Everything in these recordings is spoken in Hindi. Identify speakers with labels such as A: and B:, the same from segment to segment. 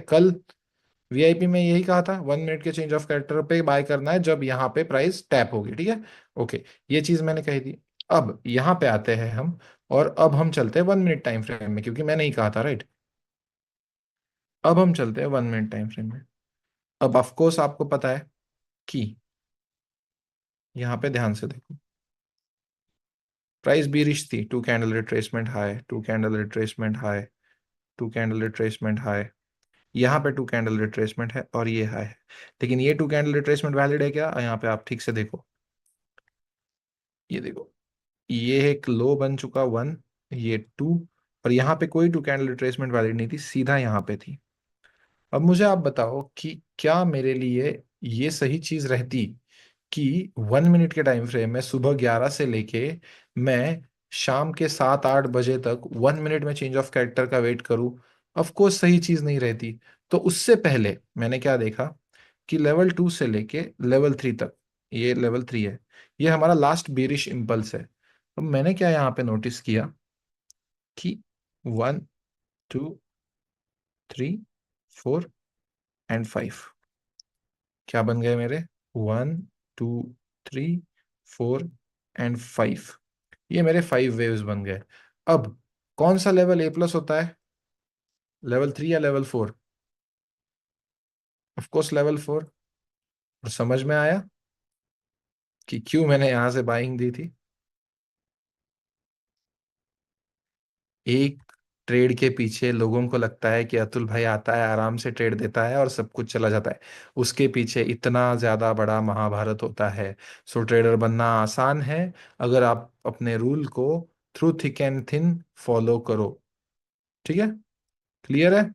A: कल वीआईपी में यही कहा था, 1 मिनट के चेंज ऑफ कैरेक्टर पे बाय करना है जब यहाँ पे प्राइस टैप होगी, ठीक है। ओके, ये चीज मैंने कही थी। अब यहाँ पे आते हैं हम, और अब हम चलते हैं 1 मिनट टाइम फ्रेम में, क्योंकि मैंने ही कहा था, राइट। अब हम चलते हैं 1 मिनट टाइम फ्रेम में। अब ऑफ कोर्स आपको पता है कि यहाँ पे ध्यान से देखो, प्राइस बीरिश थी, 2 candle retracement high, 2 candle retracement high, 2 candle retracement high, यहाँ पे 2 कैंडल रिट्रेसमेंट है और ये हाई है। लेकिन ये 2 कैंडल रिट्रेसमेंट वैलिड है क्या? यहाँ पे आप ठीक से देखो, ये देखो, ये एक लो बन चुका 1, ये 2, और यहाँ पे कोई 2 कैंडल रिट्रेसमेंट वैलिड नहीं थी, सीधा यहाँ पे थी। अब मुझे आप बताओ कि क्या मेरे लिए ये सही चीज रहती कि 1 मिनट के टाइम फ्रेम में सुबह 11 से लेके मैं शाम के 7-8 बजे तक 1 मिनट में चेंज ऑफ कैरेक्टर का वेट करूं? ऑफ कोर्स सही चीज नहीं रहती। तो उससे पहले मैंने क्या देखा कि लेवल 2 से लेके लेवल 3 तक, ये लेवल 3 है, ये हमारा लास्ट बेरिश इम्पल्स है। तो मैंने क्या यहाँ पे नोटिस किया कि 1, 2, 3, 4 एंड 5 क्या बन गए मेरे? 1, 2, 3, 4 एंड 5, ये मेरे 5 वेव्स बन गए। अब कौन सा लेवल ए प्लस होता है, लेवल 3 या लेवल 4? Of course level 4। और समझ में आया कि क्यों मैंने यहां से बाइंग दी थी। एक ट्रेड के पीछे लोगों को लगता है कि अतुल भाई आता है, आराम से ट्रेड देता है और सब कुछ चला जाता है, उसके पीछे इतना ज्यादा बड़ा महाभारत होता है। सो ट्रेडर बनना आसान है अगर आप अपने रूल को through thick and thin follow करो, ठीक है। क्लियर है?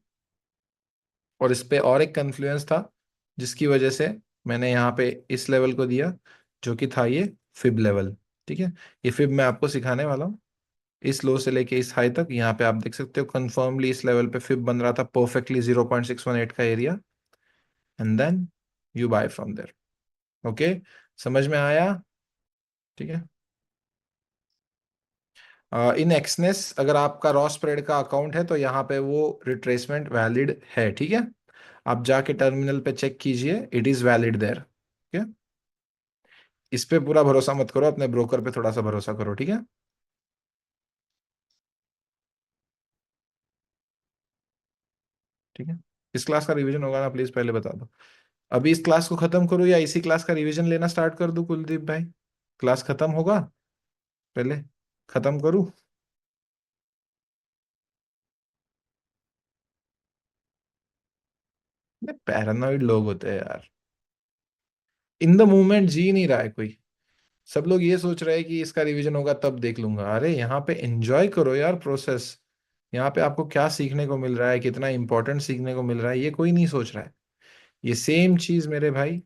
A: और इस पे और एक कन्फ्लुएंस था जिसकी वजह से मैंने यहाँ पे इस लेवल को दिया, जो कि था ये फिब लेवल, ठीक है। ये फिब मैं आपको सिखाने वाला हूँ। इस लो से लेके इस हाई तक यहाँ पे आप देख सकते हो कंफर्मली इस लेवल पे फिब बन रहा था परफेक्टली 0.618 का area, and then you buy from there. Okay, समझ में आया? ठीक है। इन एक्सनेस अगर आपका रॉ स्प्रेड का अकाउंट है तो यहाँ पे वो रिट्रेसमेंट वैलिड है, ठीक है। आप जाके टर्मिनल पे चेक कीजिए, इट इज वैलिड देयर, ठीक है। इस पे पूरा भरोसा मत करो, अपने ब्रोकर पे थोड़ा सा भरोसा करो, ठीक है। ठीक है, इस क्लास का रिवीजन होगा ना, प्लीज पहले बता दो। अभी इस क्लास को खत्म करूँ या इसी क्लास का रिवीजन लेना स्टार्ट कर दूं कुलदीप भाई? क्लास खत्म होगा पहले, खत्म करूं? पैरानॉइड लोग होते हैं यार, इन द मोमेंट जी नहीं रहा है कोई। सब लोग ये सोच रहे हैं कि इसका रिवीजन होगा तब देख लूंगा। अरे यहाँ पे एंजॉय करो यार प्रोसेस। यहाँ पे आपको क्या सीखने को मिल रहा है, कितना इंपॉर्टेंट सीखने को मिल रहा है, ये कोई नहीं सोच रहा है। ये सेम चीज मेरे भाई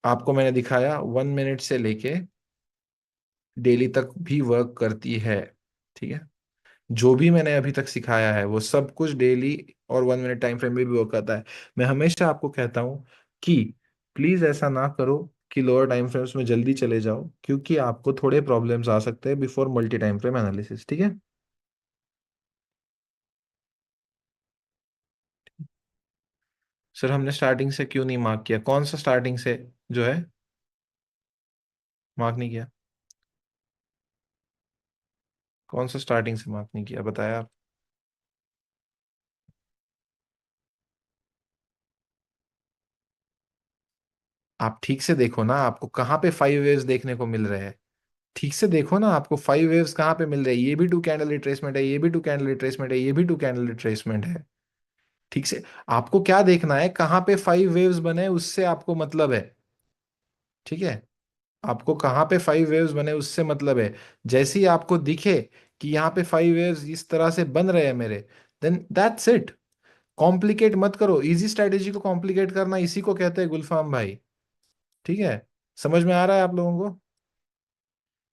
A: आपको मैंने दिखाया, 1 मिनट से लेके डेली तक भी वर्क करती है, ठीक है। जो भी मैंने अभी तक सिखाया है वो सब कुछ डेली और 1 मिनट टाइम फ्रेम में भी वर्क करता है। मैं हमेशा आपको कहता हूँ कि प्लीज ऐसा ना करो कि लोअर टाइम फ्रेम्स में जल्दी चले जाओ, क्योंकि आपको थोड़े प्रॉब्लम्स आ सकते हैं before multi time frame analysis, ठीक है। सर हमने स्टार्टिंग से क्यों नहीं मार्क किया? कौन सा स्टार्टिंग से जो है मार्क नहीं किया? कौन सा स्टार्टिंग से मार्क नहीं किया, बताया आप? आप ठीक से देखो ना, आपको कहाँ पे 5 वेव्स देखने को मिल रहे हैं? ठीक से देखो ना, आपको 5 वेव्स कहाँ पे मिल रही है? ये भी 2 कैंडल रिट्रेसमेंट है, ये भी 2 कैंडल रिट्रेसमेंट है, ये भी 2 कैंडल रिट्रेसमेंट है। ठीक से आपको क्या देखना है, कहाँ पे 5 वेव्स बने उससे आपको मतलब है, ठीक है। आपको कहाँ पे 5 वेव्स बने उससे मतलब है। जैसे ही आपको दिखे कि यहाँ पे 5 वेव्स इस तरह से बन रहे हैं मेरे, देन दैट्स इट। कॉम्प्लिकेट मत करो, इजी स्ट्रेटेजी को कॉम्प्लिकेट करना इसी को कहते हैं गुलफाम भाई, ठीक है। समझ में आ रहा है आप लोगों को?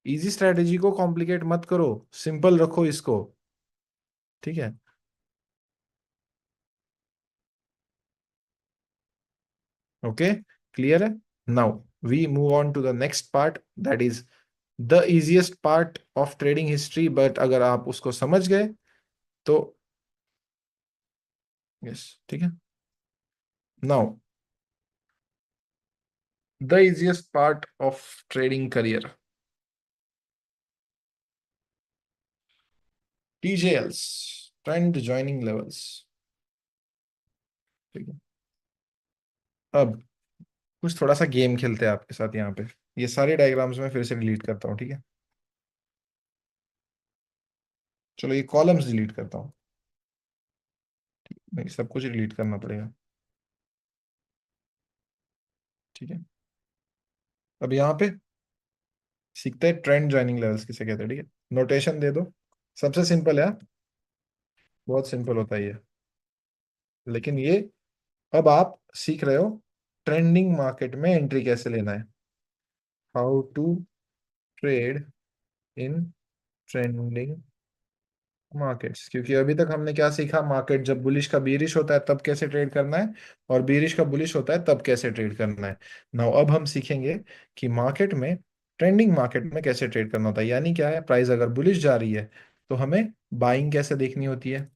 A: इजी स्ट्रेटेजी को कॉम्प्लिकेट मत करो, सिंपल रखो इसको, ठीक है। ओके, क्लियर है? Now we move on to the next part, that is the easiest part of trading history, but अगर आप उसको समझ गए तो यस, ठीक है। Now the easiest part of trading career, TJLs, trend joining levels. ठीक है। अब कुछ थोड़ा सा गेम खेलते हैं आपके साथ यहाँ पे। ये सारे डायग्राम्स में फिर से डिलीट करता हूँ, ठीक है। चलो ये कॉलम्स डिलीट करता हूँ। नहीं, सब कुछ डिलीट करना पड़ेगा। ठीक है। अब यहाँ पे सीखते हैं ट्रेंड ज्वाइनिंग लेवल्स किसे कहते हैं, ठीक है। नोटेशन दे दो। सबसे सिंपल है, बहुत सिंपल होता है ये। लेकिन ये अब आप सीख रहे हो ट्रेंडिंग मार्केट में एंट्री कैसे लेना है। How to trade in trending markets. क्योंकि अभी तक हमने क्या सीखा, मार्केट जब बुलिश का बीरिश होता है तब कैसे ट्रेड करना है, और बीरिश का बुलिश होता है तब कैसे ट्रेड करना है। नाउ अब हम सीखेंगे कि मार्केट में, ट्रेंडिंग मार्केट में कैसे ट्रेड करना होता है। यानी क्या है, प्राइस अगर बुलिश जा रही है तो हमें बाइंग कैसे देखनी होती है,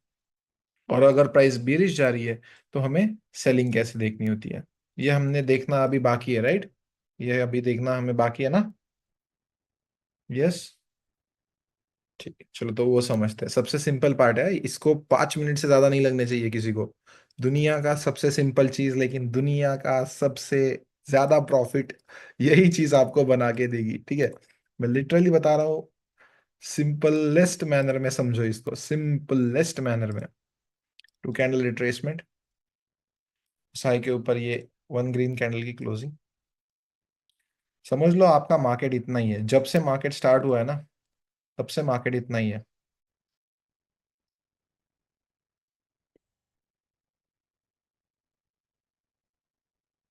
A: और अगर प्राइस बीरिश जा रही है तो हमें सेलिंग कैसे देखनी होती है। ये हमने देखना अभी बाकी है, राइट। ये अभी देखना हमें बाकी है ना। यस। ठीक है, चलो तो वो समझते हैं। सबसे सिंपल पार्ट है, इसको 5 मिनट से ज्यादा नहीं लगने चाहिए किसी को। दुनिया का सबसे सिंपल चीज, लेकिन दुनिया का सबसे ज्यादा प्रॉफिट यही चीज आपको बना के देगी, ठीक है। मैं लिटरली बता रहा हूँ, सिंपलेस्ट मैनर में समझो इसको, सिंपलेस्ट मैनर में। टू कैंडल रिट्रेसमेंट, साई के ऊपर ये वन ग्रीन कैंडल की क्लोजिंग। समझ लो आपका मार्केट इतना ही है, जब से मार्केट स्टार्ट हुआ है ना, तब से मार्केट इतना ही है।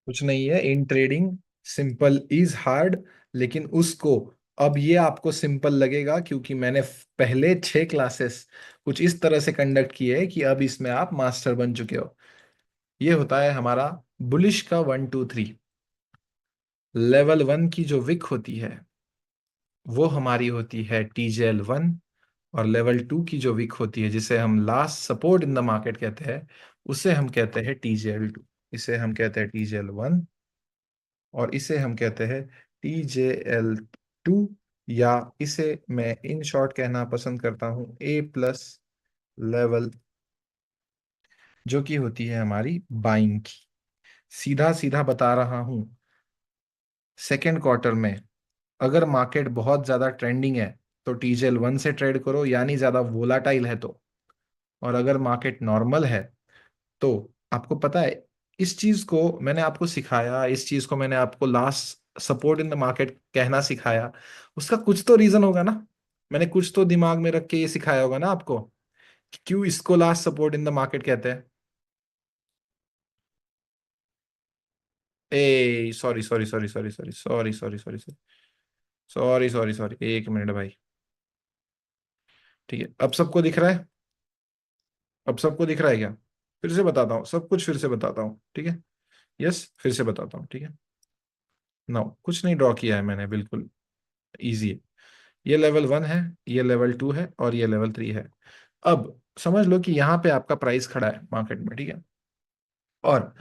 A: कुछ नहीं है in trading, simple is hard. लेकिन उसको, अब ये आपको सिंपल लगेगा क्योंकि मैंने पहले 6 क्लासेस कुछ इस तरह से कंडक्ट किए हैं कि अब इसमें आप मास्टर बन चुके हो। ये होता है हमारा बुलिश का 1 2 3। लेवल 1 की जो विक होती है वो हमारी होती है TJL1, और लेवल 2 की जो विक होती है जिसे हम last support in the market कहते हैं, उसे हम कहते हैं TJL2। इसे हम कहते हैं TJL1, और इसे हम कहते हैं TJL2, या इसे मैं इन शॉर्ट कहना पसंद करता हूं A+ लेवल, जो कि होती है हमारी बाइंग की। सीधा सीधा बता रहा हूं, सेकेंड क्वार्टर में अगर मार्केट बहुत ज्यादा ट्रेंडिंग है तो TJL1 से ट्रेड करो, यानी ज्यादा वोलाटाइल है तो। और अगर मार्केट नॉर्मल है तो, आपको पता है, इस चीज को मैंने आपको सिखाया, इस चीज को मैंने आपको last support in the market कहना सिखाया, उसका कुछ तो रीजन होगा ना। मैंने कुछ तो दिमाग में रख के ये सिखाया होगा ना आपको, कि क्यों इसको last support in the market कहते हैं। Ah sorry sorry sorry sorry sorry sorry sorry sorry sorry sorry sorry sorry, 1 minute भाई। ठीक है, अब सबको दिख रहा है। अब सबको दिख रहा है क्या? फिर से बताता हूँ, सब कुछ फिर से बताता हूँ, ठीक है। यस, फिर से बताता हूँ, ठीक है। नो, कुछ नहीं ड्रॉ किया है मैंने, बिल्कुल इजी है। ये लेवल 1 है, ये लेवल 2 है, और ये लेवल 3 है। अब समझ लो कि यहाँ पे आपका प्राइस खड़ा है मार्केट में, ठीक है। और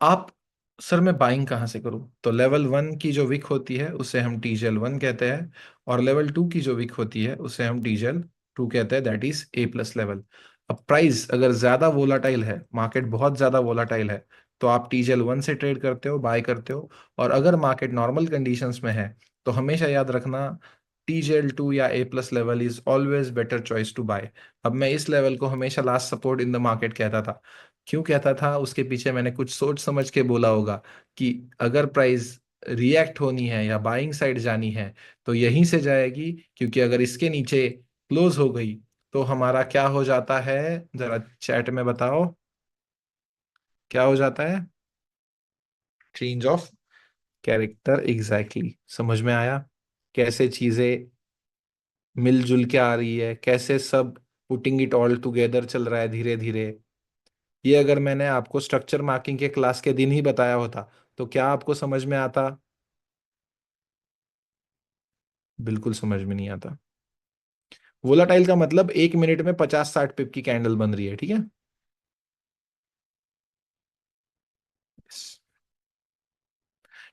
A: आप, सर मैं बाइंग कहाँ से करूँ? तो लेवल 1 की जो विक होती है उसे हम TJL1 कहते हैं, और लेवल 2 की जो विक होती है उसे हम TJL2 कहते हैं, दैट इज A+ लेवल। अब प्राइस अगर ज्यादा वोलाटाइल है, मार्केट बहुत ज्यादा वोलाटाइल है, तो आप TJL1 से ट्रेड करते हो, बाय करते हो। और अगर मार्केट नॉर्मल कंडीशंस में है तो हमेशा याद रखना, TJL2 या A+ level is always better choice to buy. अब मैं इस लेवल को हमेशा last support in the market कहता था। क्यों कहता था, उसके पीछे मैंने कुछ सोच समझ के बोला होगा कि अगर प्राइस रिएक्ट होनी है या बाइंग साइड जानी है तो यहीं से जाएगी, क्योंकि अगर इसके नीचे क्लोज हो गई तो हमारा क्या हो जाता है, जरा चैट में बताओ, क्या हो जाता है? चेंज ऑफ कैरेक्टर, एग्जैक्टली, समझ में आया कैसे चीजें मिलजुल के आ रही है, कैसे सब पुटिंग इट ऑल टुगेदर चल रहा है धीरे धीरे। ये अगर मैंने आपको स्ट्रक्चर मार्किंग के क्लास के दिन ही बताया होता तो क्या आपको समझ में आता? बिल्कुल समझ में नहीं आता। वोलाटाइल का मतलब 1 मिनट में 50-60 पिप की कैंडल बन रही है, ठीक है।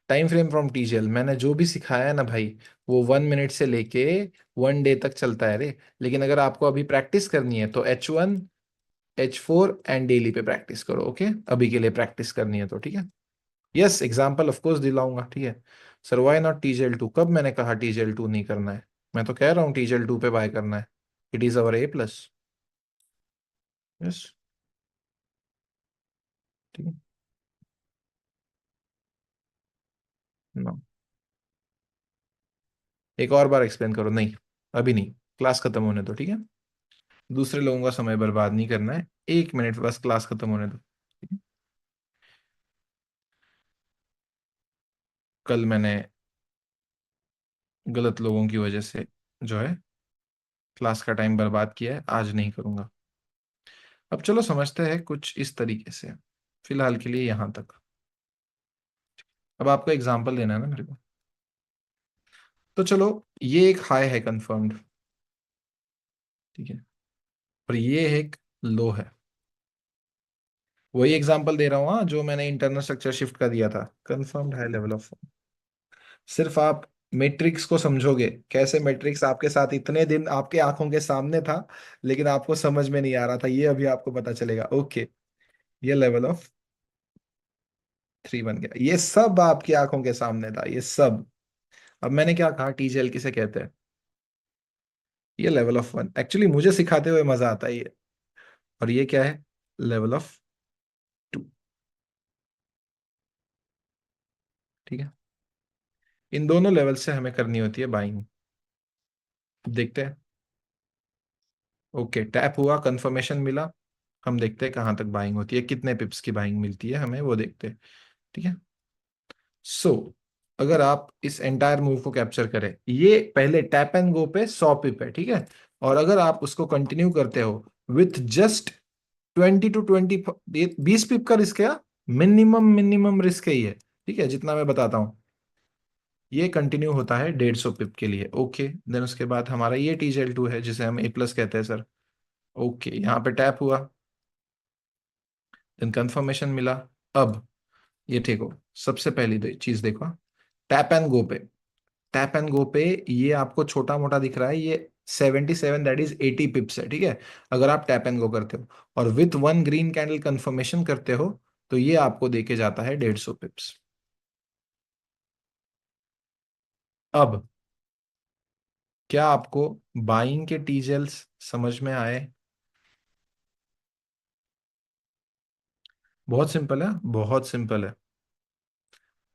A: टाइम फ्रेम फ्रॉम टीजीएल, मैंने जो भी सिखाया है ना भाई, वो 1 मिनट से लेके 1 डे तक चलता है रे। लेकिन अगर आपको अभी प्रैक्टिस करनी है तो H1, H4 एंड डेली पे प्रैक्टिस करो। ओके, अभी के लिए प्रैक्टिस करनी है तो ठीक है। यस, एग्जाम्पल ऑफ कोर्स दिलाऊंगा, ठीक है। Sir why not TGL2? कब मैंने कहा TGL2 नहीं करना है? मैं तो कह रहा हूँ TGL2 पे बाय करना है। It is our A+। Yes, ठीक है। नो, एक और बार एक्सप्लेन करो। नहीं, अभी नहीं, क्लास खत्म होने दो, ठीक है। दूसरे लोगों का समय बर्बाद नहीं करना है, 1 मिनट बस, क्लास खत्म होने दो, ठीक है? कल मैंने गलत लोगों की वजह से जो है क्लास का टाइम बर्बाद किया है, आज नहीं करूंगा। अब चलो समझते हैं कुछ इस तरीके से, फिलहाल के लिए यहां तक। अब आपको एग्जाम्पल देना है ना मेरे को, तो चलो, ये एक हाई है कंफर्म्ड, ठीक है, और ये एक लो है। वही एग्जांपल दे रहा हूँ, हाँ, जो मैंने इंटरनल स्ट्रक्चर शिफ्ट का दिया था, कंफर्म्ड हाई लेवल ऑफ। सिर्फ आप मैट्रिक्स को समझोगे, कैसे मैट्रिक्स आपके साथ इतने दिन आपके आंखों के सामने था, लेकिन आपको समझ में नहीं आ रहा था, ये अभी आपको पता चलेगा। ओके, ये लेवल ऑफ 3 बन गया, ये सब आपकी आंखों के सामने था, ये सब। अब मैंने क्या कहा, TGL किसे कहते हैं? ये लेवल ऑफ 1, एक्चुअली मुझे सिखाते हुए मजा आता है ये। और ये क्या है? लेवल ऑफ 2, ठीक है। इन दोनों लेवल से हमें करनी होती है बाइंग। देखते हैं। ओके, टैप हुआ, कंफर्मेशन मिला। हम देखते हैं कहाँ तक बाइंग होती है, कितने पिप्स की बाइंग मिलती है हमें, वो देखते हैं, ठीक है। सो अगर आप इस एंटायर मूव को कैप्चर करें, ये पहले टैप एंड गो पे 100 पिप है, ठीक है। और अगर आप उसको कंटिन्यू करते हो विथ जस्ट 20 to 20, 20 पिप का रिस्क है, मिनिमम मिनिमम रिस्क है ये, ठीक है, जितना मैं बताता हूँ। ये कंटिन्यू होता है 150 पिप के लिए। ओके, देन उसके बाद हमारा ये TGL2 है, जिसे हम A+ कहते हैं सर। ओके, यहाँ पे टैप हुआ, देन कंफर्मेशन मिला। अब ये ठीक हो, सबसे पहली चीज देखो, टैप एंड गो पे, टैप एंड गो पे ये आपको छोटा मोटा दिख रहा है, ये 77, दैट इज 80 पिप्स है, ठीक है। अगर आप टैप एंड गो करते हो और विथ 1 ग्रीन कैंडल कंफर्मेशन करते हो, तो ये आपको देके जाता है 150 पिप्स। अब क्या आपको बाइंग के टीजेल्स समझ में आए? बहुत सिंपल है, बहुत सिंपल है।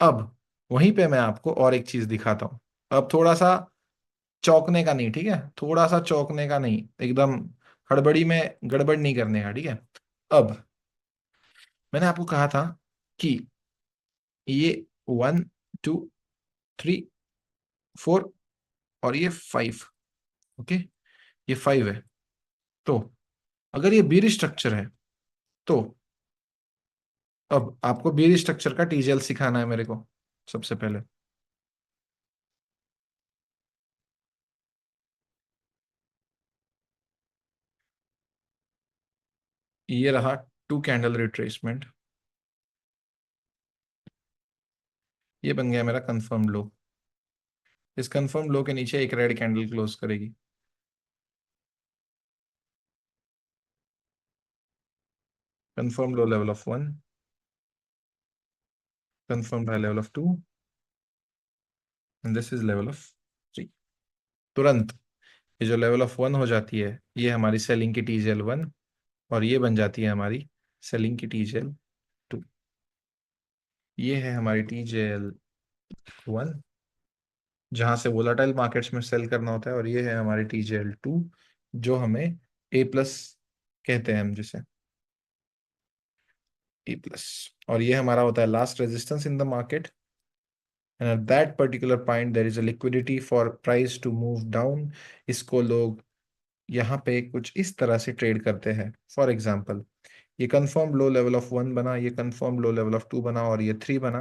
A: अब वहीं पे मैं आपको और एक चीज दिखाता हूं। अब थोड़ा सा चौंकने का नहीं, ठीक है, थोड़ा सा चौंकने का नहीं, एकदम हड़बड़ी में गड़बड़ नहीं करने का, ठीक है। अब मैंने आपको कहा था कि ये 1, 2, 3, 4 और ये 5, ओके, ये 5 है। तो अगर ये बीर स्ट्रक्चर है, तो अब आपको बीर स्ट्रक्चर का TGL सिखाना है मेरे को सबसे पहले। ये रहा 2 कैंडल रिट्रेसमेंट, ये बन गया मेरा कंफर्म लो। इस कंफर्म लो के नीचे एक रेड कैंडल क्लोज करेगी, confirm low level of 1, confirm high level of 2, and this is level of 3। तुरंत ये जो लेवल ऑफ 1 हो जाती है, ये हमारी सेलिंग की TGL1, और ये बन जाती है हमारी सेलिंग की TGL2। ये है हमारी TGL1, जहां से वोलाटाइल मार्केट्स में सेल करना होता है, और ये है हमारी TGL2, जो हमें A+ कहते हैं हम जिसे, A+। और ये हमारा होता है last resistance in the market, and at that particular point there is a liquidity for price to move down. इसको लोग यहाँ पे कुछ इस तरह से ट्रेड करते हैं। फॉर एग्जाम्पल, ये कंफर्म लो लेवल ऑफ 1 बना, ये कंफर्म लो लेवल ऑफ 2 बना, और ये 3 बना।